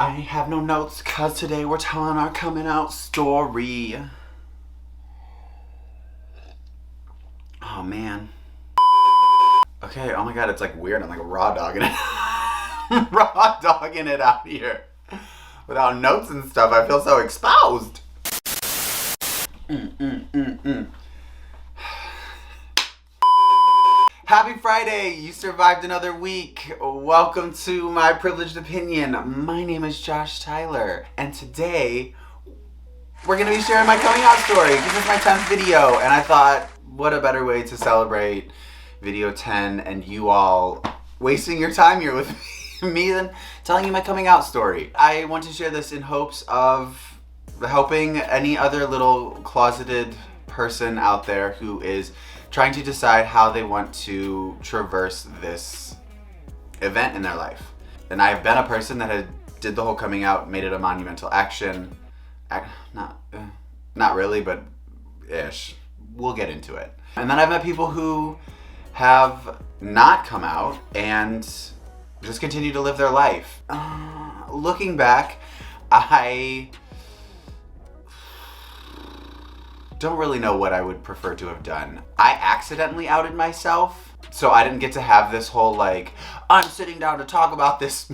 I have no notes because today we're telling our coming out story. Oh man. Okay, oh my god, it's like weird. I'm like raw dogging it. Raw dogging it out here. Without notes and stuff, I feel so exposed. Happy Friday! You survived another week. Welcome to my privileged opinion. My name is Josh Tyler, and today we're gonna be sharing my coming out story. This is my 10th video, and I thought, what a better way to celebrate video 10 and you all wasting your time here with me than telling you my coming out story. I want to share this in hopes of helping any other little closeted person out there who is trying to decide how they want to traverse this event in their life. And I've been a person that did the whole coming out, made it a monumental action. Not really, but ish. We'll get into it. And then I've met people who have not come out and just continue to live their life. Looking back, I don't really know what I would prefer to have done. I accidentally outed myself, so I didn't get to have this whole like, I'm sitting down to talk about this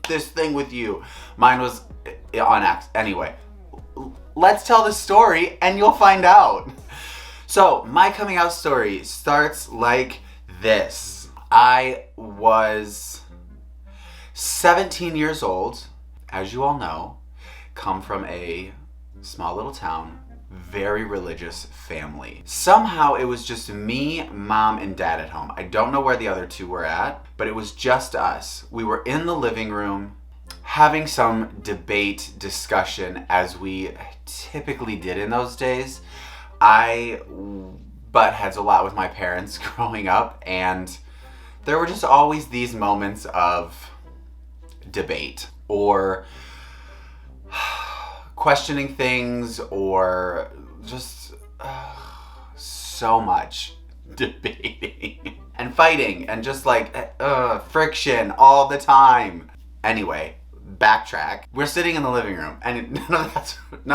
thing with you. Mine was on accident. Anyway, let's tell the story and you'll find out. So my coming out story starts like this. I was 17 years old, as you all know, come from a small little town, very religious family. Somehow it was just me, mom, and dad at home. I don't know where the other two were at, but it was just us. We were in the living room having some debate discussion, as we typically did in those days. I butt heads a lot with my parents growing up, and there were just always these moments of debate or questioning things, or just so much debating and fighting and just like friction all the time. Anyway, backtrack. We're sitting in the living room, and none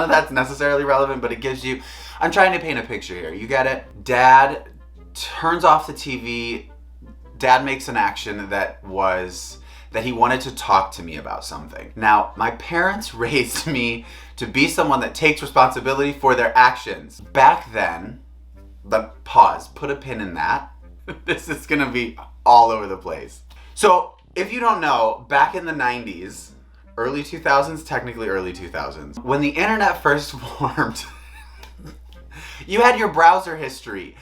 of that's necessarily relevant, but it gives you, I'm trying to paint a picture here. You get it? Dad turns off the TV. Dad makes an action that he wanted to talk to me about something. Now, my parents raised me to be someone that takes responsibility for their actions. Back then, pause, put a pin in that. This is gonna be all over the place. So, if you don't know, back in the 90s, early 2000s, technically early 2000s, when the internet first formed, you had your browser history.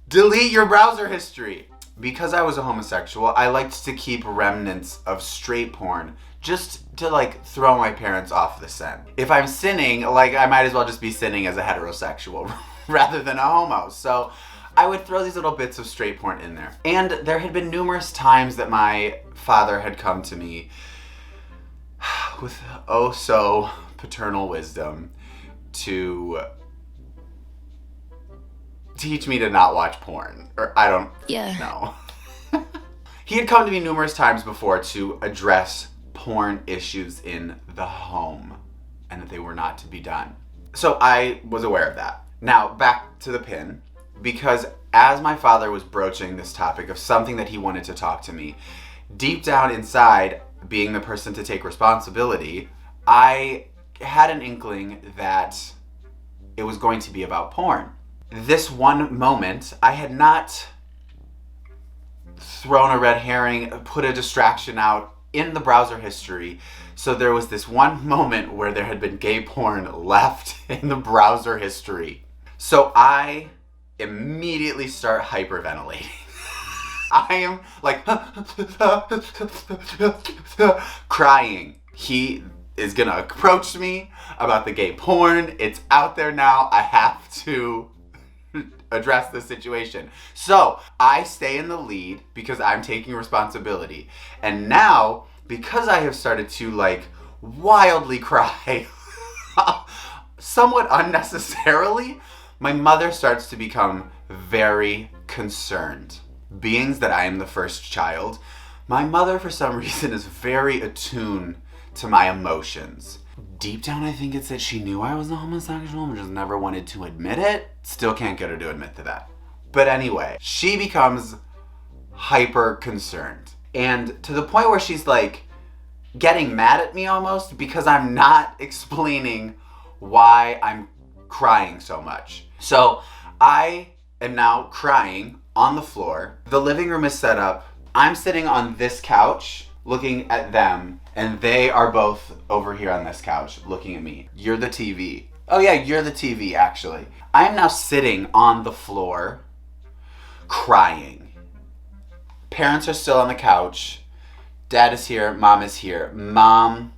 Delete your browser history. Because I was a homosexual, I liked to keep remnants of straight porn just to like throw my parents off the scent. If I'm sinning, like I might as well just be sinning as a heterosexual rather than a homo. So I would throw these little bits of straight porn in there. And there had been numerous times that my father had come to me with oh so paternal wisdom to teach me to not watch porn. Or I don't know. He had come to me numerous times before to address porn issues in the home and that they were not to be done. So I was aware of that. Now back to the pin, because as my father was broaching this topic of something that he wanted to talk to me, deep down inside, being the person to take responsibility, I had an inkling that it was going to be about porn. This one moment, I had not thrown a red herring, put a distraction out in the browser history. So there was this one moment where there had been gay porn left in the browser history. So I immediately start hyperventilating. I am like crying. He is gonna approach me about the gay porn. It's out there now. I have to address the situation. So I stay in the lead because I'm taking responsibility. And now, because I have started to like wildly cry, somewhat unnecessarily, my mother starts to become very concerned. Being that I am the first child, my mother for some reason is very attuned to my emotions. Deep down, I think it's that she knew I was a homosexual and just never wanted to admit it. Still can't get her to admit to that. But anyway, she becomes hyper concerned. And to the point where she's like getting mad at me almost because I'm not explaining why I'm crying so much. So I am now crying on the floor. The living room is set up. I'm sitting on this couch looking at them, and they are both over here on this couch looking at me. You're the TV. Oh yeah, you're the TV actually. I am now sitting on the floor crying. Parents are still on the couch. Dad is here, mom is here. Mom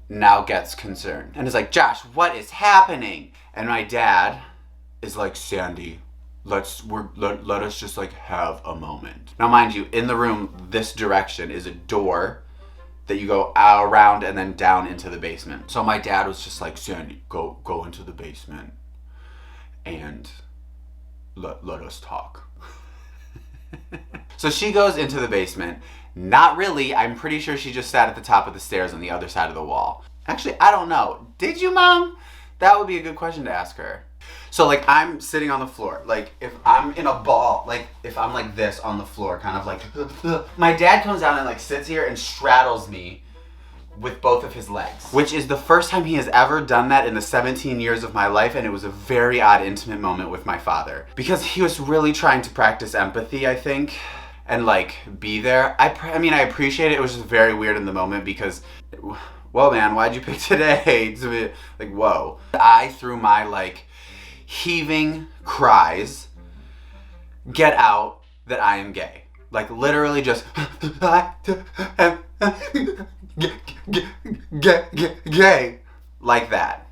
now gets concerned and is like, Josh, what is happening? And my dad is like, Sandy, let us just like have a moment. Now mind you, in the room, this direction is a door that you go around and then down into the basement. So my dad was just like, Sandy, go into the basement and let us talk. So she goes into the basement. Not really. I'm pretty sure she just sat at the top of the stairs on the other side of the wall. Actually, I don't know. Did you, Mom? That would be a good question to ask her. So like I'm sitting on the floor. Like if I'm in a ball, like if I'm like this on the floor, kind of like, my dad comes down and like sits here and straddles me with both of his legs, which is the first time he has ever done that in the 17 years of my life, and it was a very odd, intimate moment with my father because he was really trying to practice empathy, I think, and like be there. I mean, I appreciate it. It was just very weird in the moment because, whoa, man, why'd you pick today? To be like, whoa. I, through my like heaving cries, get out that I am gay. Like literally just gay, like that.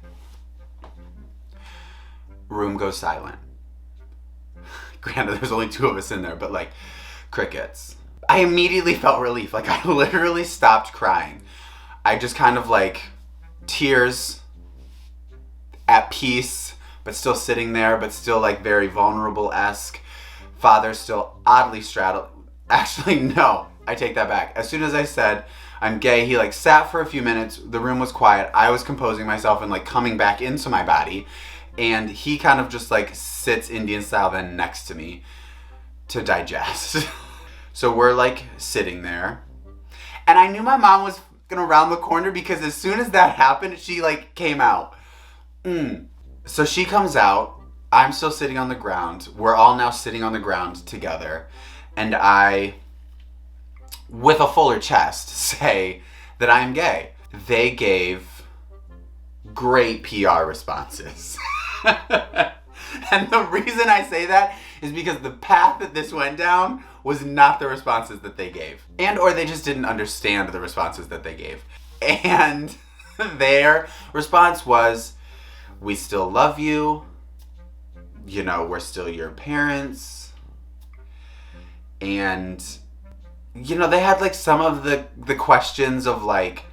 Room goes silent. Granted, there's only 2 of us in there, but like crickets. I immediately felt relief. Like I literally stopped crying. I just kind of like tears at peace, but still sitting there, but still like very vulnerable-esque. Father still oddly straddled. Actually, no, I take that back. As soon as I said I'm gay, he like sat for a few minutes. The room was quiet. I was composing myself and like coming back into my body. And he kind of just like sits Indian style then next to me to digest. So we're like sitting there. And I knew my mom was gonna round the corner because as soon as that happened, she like came out. So she comes out. I'm still sitting on the ground. We're all now sitting on the ground together. And I, with a fuller chest, say that I'm gay. They gave great PR responses. And the reason I say that is because the path that this went down was not the responses that they gave. And or they just didn't understand the responses that they gave. And their response was, we still love you. You know, we're still your parents. And, you know, they had like some of the questions of like,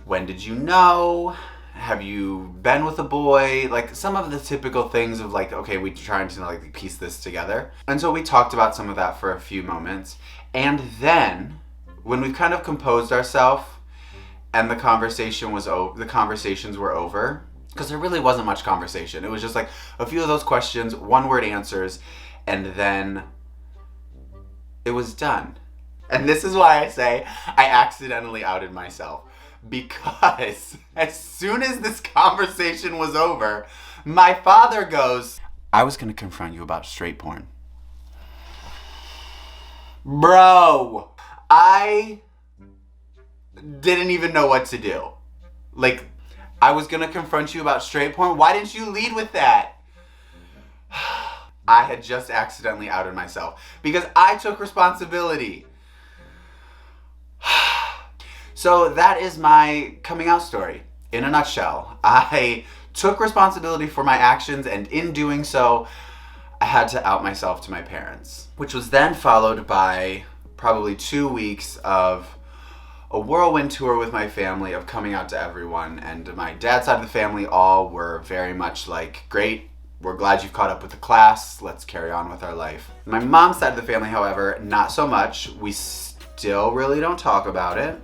when did you know? Have you been with a boy? Like some of the typical things of like, okay, we're trying to like piece this together. And so we talked about some of that for a few moments. And then when we've kind of composed ourselves and the conversations were over, because there really wasn't much conversation. It was just like a few of those questions, 1-word answers, and then it was done. And this is why I say I accidentally outed myself. Because as soon as this conversation was over, my father goes, I was going to confront you about straight porn. Bro, I didn't even know what to do. Like, I was going to confront you about straight porn. Why didn't you lead with that? I had just accidentally outed myself because I took responsibility. So that is my coming out story in a nutshell. I took responsibility for my actions, and in doing so, I had to out myself to my parents, which was then followed by probably 2 weeks of a whirlwind tour with my family of coming out to everyone. And my dad's side of the family all were very much like, great, we're glad you've caught up with the class, let's carry on with our life. My mom's side of the family, however, not so much. We still really don't talk about it.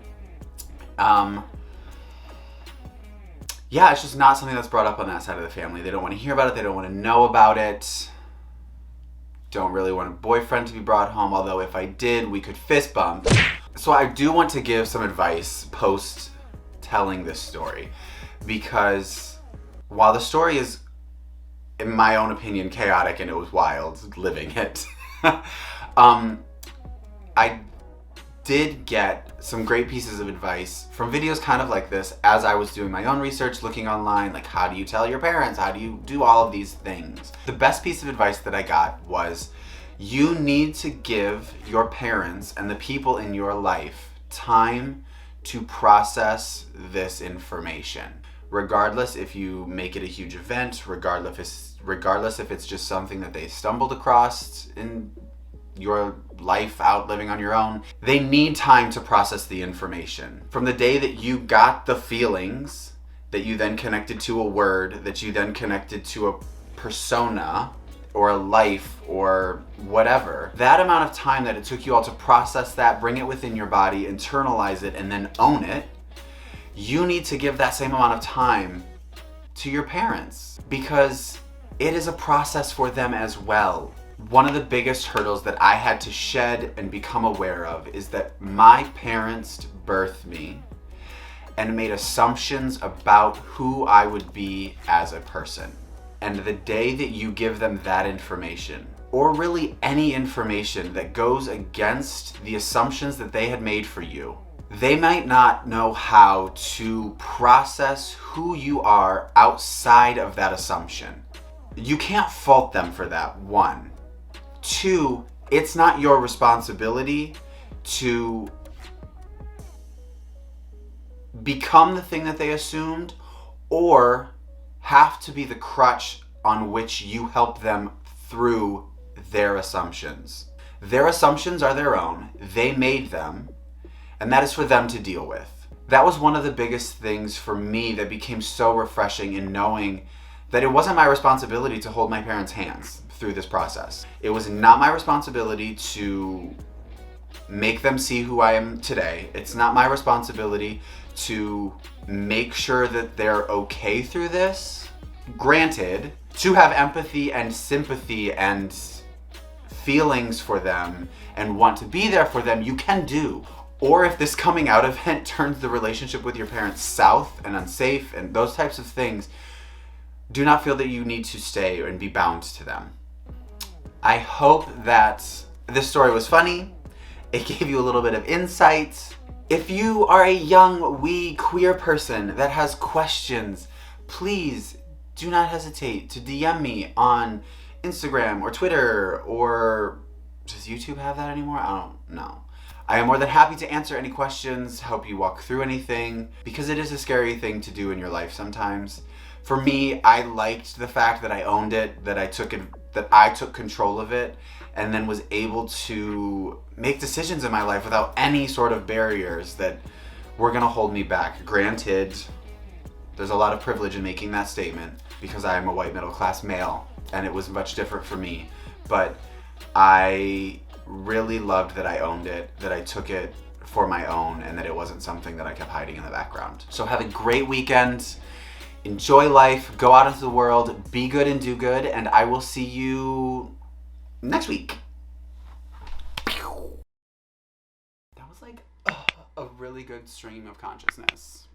yeah, it's just not something that's brought up on that side of the family. They don't want to hear about it. They don't want to know about it. Don't really want a boyfriend to be brought home, although if I did, we could fist bump. So I do want to give some advice post telling this story, because while the story is, in my own opinion, chaotic and it was wild living it, I did get some great pieces of advice from videos kind of like this as I was doing my own research, looking online, like how do you tell your parents? How do you do all of these things? The best piece of advice that I got was you need to give your parents and the people in your life time to process this information. Regardless if you make it a huge event, regardless if it's just something that they stumbled across in your life out living on your own, they need time to process the information. From the day that you got the feelings, that you then connected to a word, that you then connected to a persona or a life or whatever, that amount of time that it took you all to process that, bring it within your body, internalize it, and then own it, you need to give that same amount of time to your parents, because it is a process for them as well. One of the biggest hurdles that I had to shed and become aware of is that my parents birthed me and made assumptions about who I would be as a person. And the day that you give them that information, or really any information that goes against the assumptions that they had made for you, they might not know how to process who you are outside of that assumption. You can't fault them for that, one. Two, it's not your responsibility to become the thing that they assumed or have to be the crutch on which you help them through their assumptions. Their assumptions are their own. They made them, and that is for them to deal with. That was one of the biggest things for me that became so refreshing in knowing that it wasn't my responsibility to hold my parents' hands through this process. It was not my responsibility to make them see who I am today. It's not my responsibility to make sure that they're okay through this. Granted, to have empathy and sympathy and feelings for them and want to be there for them, you can do. Or if this coming out event turns the relationship with your parents south and unsafe and those types of things, do not feel that you need to stay and be bound to them. I hope that this story was funny. It gave you a little bit of insight. If you are a young, wee, queer person that has questions, please do not hesitate to DM me on Instagram or Twitter, or does YouTube have that anymore? I don't know. I am more than happy to answer any questions, help you walk through anything, because it is a scary thing to do in your life sometimes. For me, I liked the fact that I owned it, that I took control of it, and then was able to make decisions in my life without any sort of barriers that were gonna hold me back. Granted, there's a lot of privilege in making that statement because I am a white middle class male, and it was much different for me. But I really loved that I owned it, that I took it for my own, and that it wasn't something that I kept hiding in the background. So have a great weekend. Enjoy life, go out into the world, be good and do good, and I will see you next week. That was like a really good stream of consciousness.